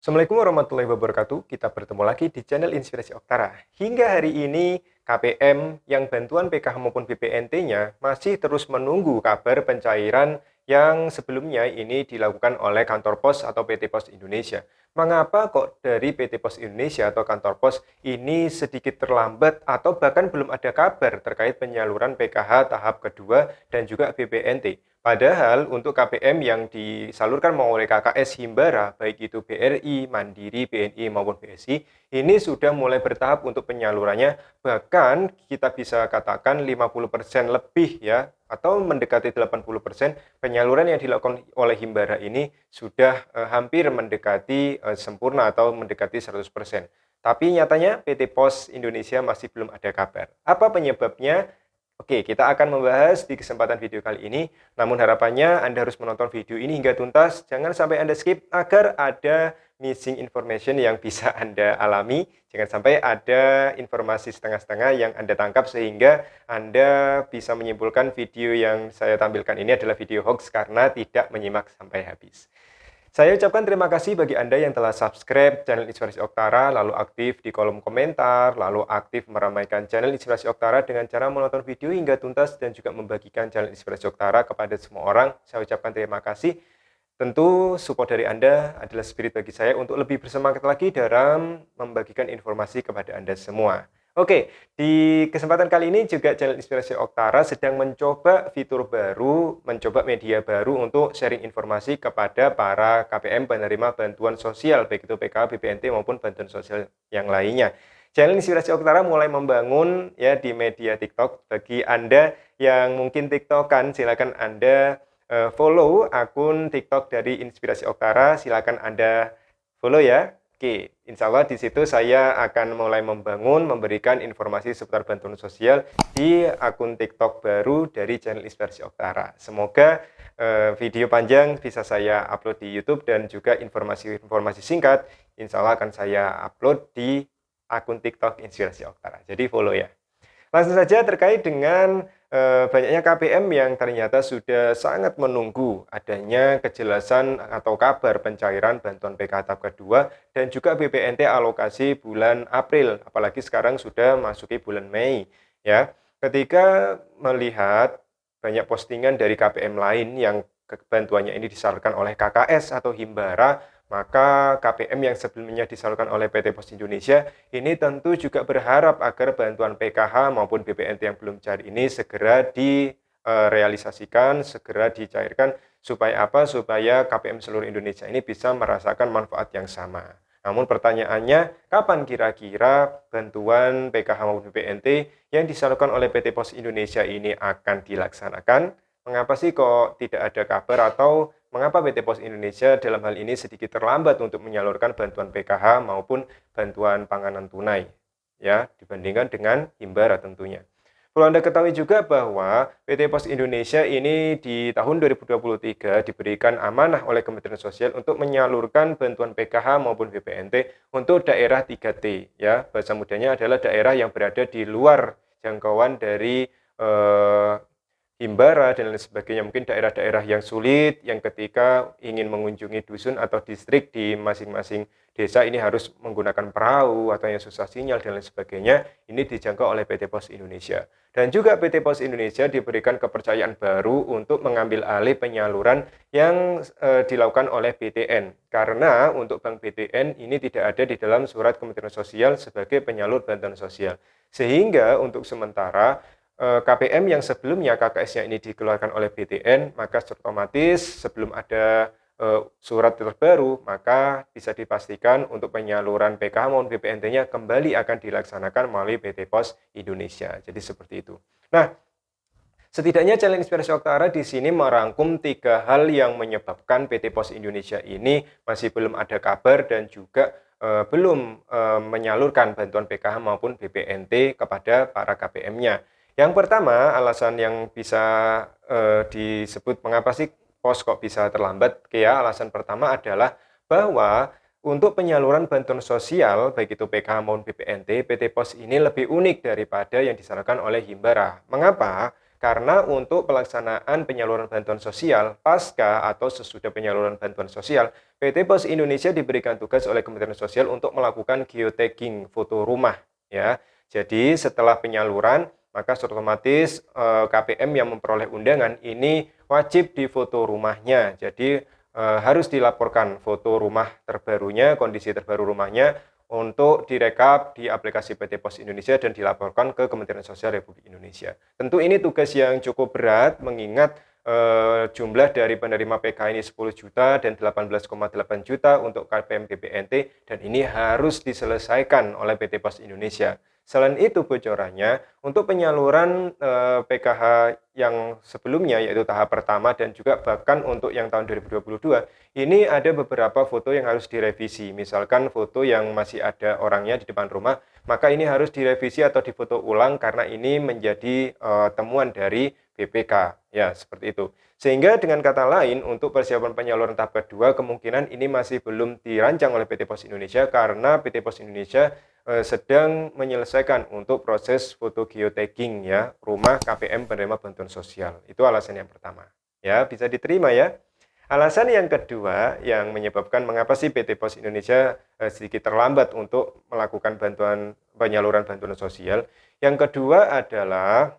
Assalamualaikum warahmatullahi wabarakatuh. Kita bertemu lagi di channel Inspirasi Oktara. Hingga hari ini, KPM yang bantuan PKH maupun BPNT-nya masih terus menunggu kabar pencairan yang sebelumnya ini dilakukan oleh kantor pos atau PT Pos Indonesia. Mengapa kok dari PT Pos Indonesia atau kantor pos ini sedikit terlambat atau bahkan belum ada kabar terkait penyaluran PKH tahap kedua dan juga BPNT? Padahal untuk KPM yang disalurkan oleh KKS Himbara, baik itu BRI, Mandiri, BNI maupun BSI, ini sudah mulai bertahap untuk penyalurannya, bahkan kita bisa katakan 50% lebih ya, atau mendekati 80% penyaluran yang dilakukan oleh Himbara ini sudah hampir mendekati sempurna atau mendekati 100%. Tapi nyatanya PT Pos Indonesia masih belum ada kabar. Apa penyebabnya? Oke, kita akan membahas di kesempatan video kali ini. Namun harapannya Anda harus menonton video ini hingga tuntas. Jangan sampai Anda skip agar ada missing information yang bisa Anda alami. Jangan sampai ada informasi setengah-setengah yang Anda tangkap sehingga Anda bisa menyimpulkan video yang saya tampilkan ini adalah video hoax karena tidak menyimak sampai habis. Saya ucapkan terima kasih bagi Anda yang telah subscribe channel Inspirasi Oktara, lalu aktif di kolom komentar, lalu aktif meramaikan channel Inspirasi Oktara dengan cara menonton video hingga tuntas dan juga membagikan channel Inspirasi Oktara kepada semua orang. Saya ucapkan terima kasih. Tentu support dari Anda adalah spirit bagi saya untuk lebih bersemangat lagi dalam membagikan informasi kepada Anda semua. Oke, di kesempatan kali ini juga channel Inspirasi Oktara sedang mencoba fitur baru, mencoba media baru untuk sharing informasi kepada para KPM penerima bantuan sosial, baik itu PKH, BPNT maupun bantuan sosial yang lainnya. Channel Inspirasi Oktara mulai membangun ya di media TikTok. Bagi Anda yang mungkin TikTokan, silakan Anda follow akun TikTok dari Inspirasi Oktara, silakan Anda follow ya. Oke, insya Allah di situ saya akan mulai membangun, memberikan informasi seputar bantuan sosial di akun TikTok baru dari channel Inspirasi Oktara. Semoga video panjang bisa saya upload di YouTube dan juga informasi-informasi singkat insya Allah akan saya upload di akun TikTok Inspirasi Oktara. Jadi follow ya. Langsung saja terkait dengan banyaknya KPM yang ternyata sudah sangat menunggu adanya kejelasan atau kabar pencairan bantuan PKH tahap kedua dan juga BPNT alokasi bulan April, apalagi sekarang sudah masuki bulan Mei. Ya, ketika melihat banyak postingan dari KPM lain yang bantuannya ini disalurkan oleh KKS atau Himbara, maka KPM yang sebelumnya disalurkan oleh PT Pos Indonesia ini tentu juga berharap agar bantuan PKH maupun BPNT yang belum cair ini segera direalisasikan, segera dicairkan supaya apa? Supaya KPM seluruh Indonesia ini bisa merasakan manfaat yang sama. Namun pertanyaannya, kapan kira-kira bantuan PKH maupun BPNT yang disalurkan oleh PT Pos Indonesia ini akan dilaksanakan? Mengapa sih kok tidak ada kabar atau mengapa PT Pos Indonesia dalam hal ini sedikit terlambat untuk menyalurkan bantuan PKH maupun bantuan panganan tunai ya dibandingkan dengan Himbara tentunya. Perlu Anda ketahui juga bahwa PT Pos Indonesia ini di tahun 2023 diberikan amanah oleh Kementerian Sosial untuk menyalurkan bantuan PKH maupun BPNT untuk daerah 3T ya. Bahasa mudahnya adalah daerah yang berada di luar jangkauan dari Himbara dan lain sebagainya, mungkin daerah-daerah yang sulit, yang ketika ingin mengunjungi dusun atau distrik di masing-masing desa ini harus menggunakan perahu atau yang susah sinyal dan lain sebagainya, ini dijangkau oleh PT Pos Indonesia. Dan juga PT Pos Indonesia diberikan kepercayaan baru untuk mengambil alih penyaluran yang dilakukan oleh BTN. Karena untuk Bank BTN ini tidak ada di dalam surat Kementerian Sosial sebagai penyalur bantuan sosial. Sehingga untuk sementara KPM yang sebelumnya KKS-nya ini dikeluarkan oleh BTN, maka otomatis sebelum ada surat terbaru, maka bisa dipastikan untuk penyaluran PKH maupun BPNT-nya kembali akan dilaksanakan melalui PT Pos Indonesia. Jadi seperti itu. Nah, setidaknya channel Inspirasi Oktara di sini merangkum 3 hal yang menyebabkan PT Pos Indonesia ini masih belum ada kabar dan juga belum menyalurkan bantuan PKH maupun BPNT kepada para KPM-nya. Yang pertama, alasan yang bisa disebut mengapa sih pos kok bisa terlambat, ya alasan pertama adalah bahwa untuk penyaluran bantuan sosial, baik itu PKH maupun BPNT, PT Pos ini lebih unik daripada yang disalurkan oleh Himbara. Mengapa? Karena untuk pelaksanaan penyaluran bantuan sosial pasca atau sesudah penyaluran bantuan sosial, PT Pos Indonesia diberikan tugas oleh Kementerian Sosial untuk melakukan geotagging foto rumah ya. Jadi setelah penyaluran maka otomatis KPM yang memperoleh undangan ini wajib difoto rumahnya. Jadi harus dilaporkan foto rumah terbarunya, kondisi terbaru rumahnya untuk direkap di aplikasi PT Pos Indonesia dan dilaporkan ke Kementerian Sosial Republik Indonesia. Tentu ini tugas yang cukup berat mengingat jumlah dari penerima PKH ini 10 juta dan 18,8 juta untuk KPM BPNT dan ini harus diselesaikan oleh PT Pos Indonesia. Selain itu bocorannya, untuk penyaluran PKH yang sebelumnya yaitu tahap pertama dan juga bahkan untuk yang tahun 2022, ini ada beberapa foto yang harus direvisi. Misalkan foto yang masih ada orangnya di depan rumah, maka ini harus direvisi atau difoto ulang karena ini menjadi temuan dari BPK. Ya, seperti itu. Sehingga dengan kata lain, untuk persiapan penyaluran tahap kedua, kemungkinan ini masih belum dirancang oleh PT Pos Indonesia karena PT Pos Indonesia sedang menyelesaikan untuk proses foto geotagging ya, rumah KPM penerima bantuan sosial. Itu alasan yang pertama. Ya, bisa diterima ya. Alasan yang kedua yang menyebabkan mengapa sih PT Pos Indonesia sedikit terlambat untuk melakukan penyaluran bantuan sosial. Yang kedua adalah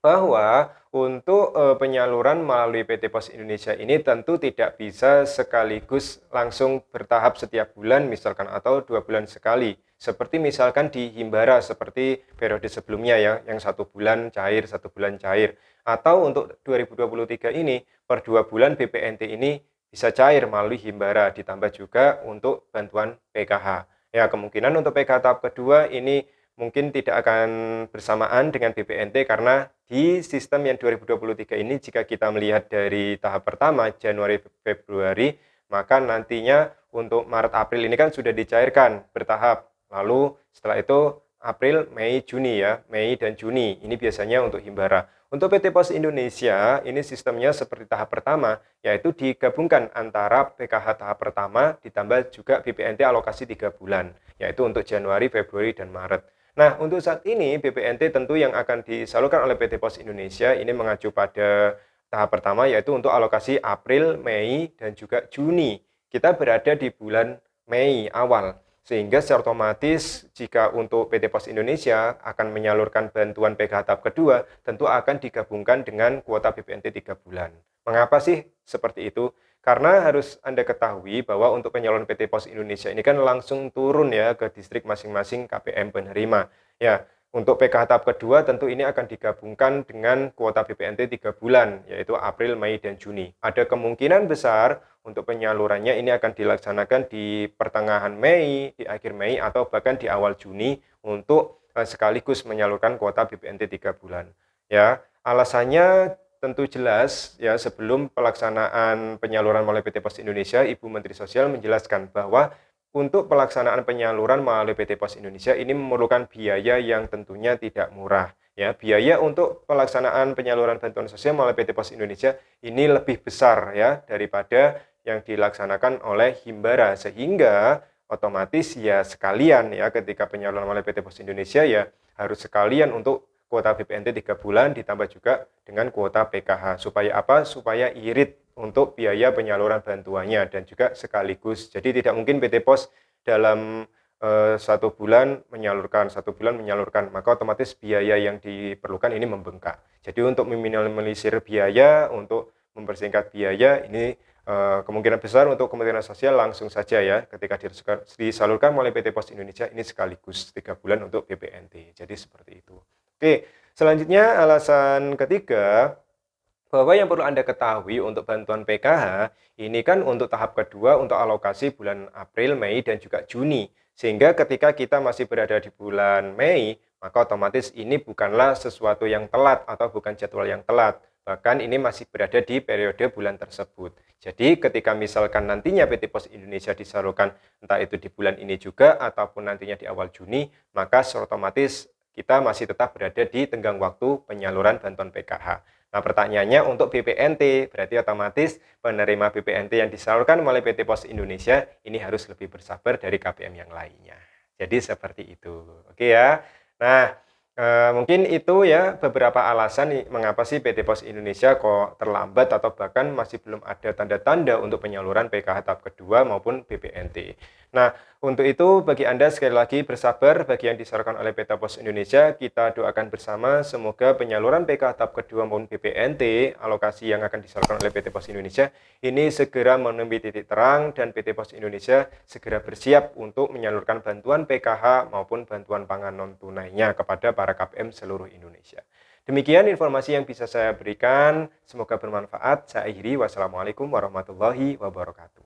bahwa untuk penyaluran melalui PT Pos Indonesia ini tentu tidak bisa sekaligus langsung bertahap setiap bulan misalkan atau 2 bulan sekali. Seperti misalkan di Himbara seperti periode sebelumnya ya, yang 1 bulan cair, 1 bulan cair. Atau untuk 2023 ini per 2 bulan BPNT ini bisa cair melalui Himbara ditambah juga untuk bantuan PKH. Ya, kemungkinan untuk PKH tahap kedua ini mungkin tidak akan bersamaan dengan BPNT karena di sistem yang 2023 ini jika kita melihat dari tahap pertama Januari Februari maka nantinya untuk Maret April ini kan sudah dicairkan bertahap. Lalu setelah itu April, Mei, Juni ya, Mei dan Juni ini biasanya untuk Himbara. Untuk PT Pos Indonesia ini sistemnya seperti tahap pertama yaitu digabungkan antara PKH tahap pertama ditambah juga BPNT alokasi 3 bulan yaitu untuk Januari, Februari dan Maret. Nah, untuk saat ini BPNT tentu yang akan disalurkan oleh PT Pos Indonesia ini mengacu pada tahap pertama yaitu untuk alokasi April, Mei, dan juga Juni. Kita berada di bulan Mei awal, sehingga secara otomatis jika untuk PT Pos Indonesia akan menyalurkan bantuan PKH tahap kedua, tentu akan digabungkan dengan kuota BPNT 3 bulan. Mengapa sih seperti itu? Karena harus Anda ketahui bahwa untuk penyaluran PT Pos Indonesia ini kan langsung turun ya ke distrik masing-masing KPM penerima. Ya, untuk PKH tahap kedua tentu ini akan digabungkan dengan kuota BPNT 3 bulan, yaitu April, Mei, dan Juni. Ada kemungkinan besar untuk penyalurannya ini akan dilaksanakan di pertengahan Mei, di akhir Mei, atau bahkan di awal Juni untuk sekaligus menyalurkan kuota BPNT 3 bulan. Ya, alasannya tentu jelas ya sebelum pelaksanaan penyaluran melalui PT Pos Indonesia, Ibu Menteri Sosial menjelaskan bahwa untuk pelaksanaan penyaluran melalui PT Pos Indonesia ini memerlukan biaya yang tentunya tidak murah. Ya, biaya untuk pelaksanaan penyaluran bantuan sosial melalui PT Pos Indonesia ini lebih besar ya daripada yang dilaksanakan oleh Himbara sehingga otomatis ya sekalian ya ketika penyaluran melalui PT Pos Indonesia ya harus sekalian untuk kuota BPNT 3 bulan ditambah juga dengan kuota PKH. Supaya apa? Supaya irit untuk biaya penyaluran bantuannya dan juga sekaligus. Jadi tidak mungkin PT Pos dalam 1 bulan menyalurkan, 1 bulan menyalurkan, maka otomatis biaya yang diperlukan ini membengkak. Jadi untuk meminimalisir biaya, untuk mempersingkat biaya, ini kemungkinan besar untuk Kementerian Sosial langsung saja ya ketika disalurkan oleh PT Pos Indonesia ini sekaligus 3 bulan untuk BPNT. Jadi seperti itu. Oke, selanjutnya alasan ketiga bahwa yang perlu Anda ketahui untuk bantuan PKH ini kan untuk tahap kedua untuk alokasi bulan April, Mei, dan juga Juni. Sehingga ketika kita masih berada di bulan Mei, maka otomatis ini bukanlah sesuatu yang telat atau bukan jadwal yang telat. Bahkan ini masih berada di periode bulan tersebut. Jadi ketika misalkan nantinya PT Pos Indonesia disalurkan entah itu di bulan ini juga ataupun nantinya di awal Juni, maka otomatis kita masih tetap berada di tenggang waktu penyaluran bantuan PKH. Nah, pertanyaannya untuk BPNT, berarti otomatis penerima BPNT yang disalurkan oleh PT Pos Indonesia ini harus lebih bersabar dari KPM yang lainnya. Jadi seperti itu. Oke ya. Nah, Mungkin itu ya beberapa alasan nih mengapa sih PT Pos Indonesia kok terlambat atau bahkan masih belum ada tanda-tanda untuk penyaluran PKH tahap kedua maupun BPNT. Nah, untuk itu bagi Anda sekali lagi bersabar bagi yang disarankan oleh PT Pos Indonesia, kita doakan bersama semoga penyaluran PKH tahap kedua maupun BPNT, alokasi yang akan disalurkan oleh PT Pos Indonesia, ini segera menemui titik terang dan PT Pos Indonesia segera bersiap untuk menyalurkan bantuan PKH maupun bantuan pangan non-tunainya kepada para KPM seluruh Indonesia. Demikian informasi yang bisa saya berikan. Semoga bermanfaat. Saya akhiri. Wassalamualaikum warahmatullahi wabarakatuh.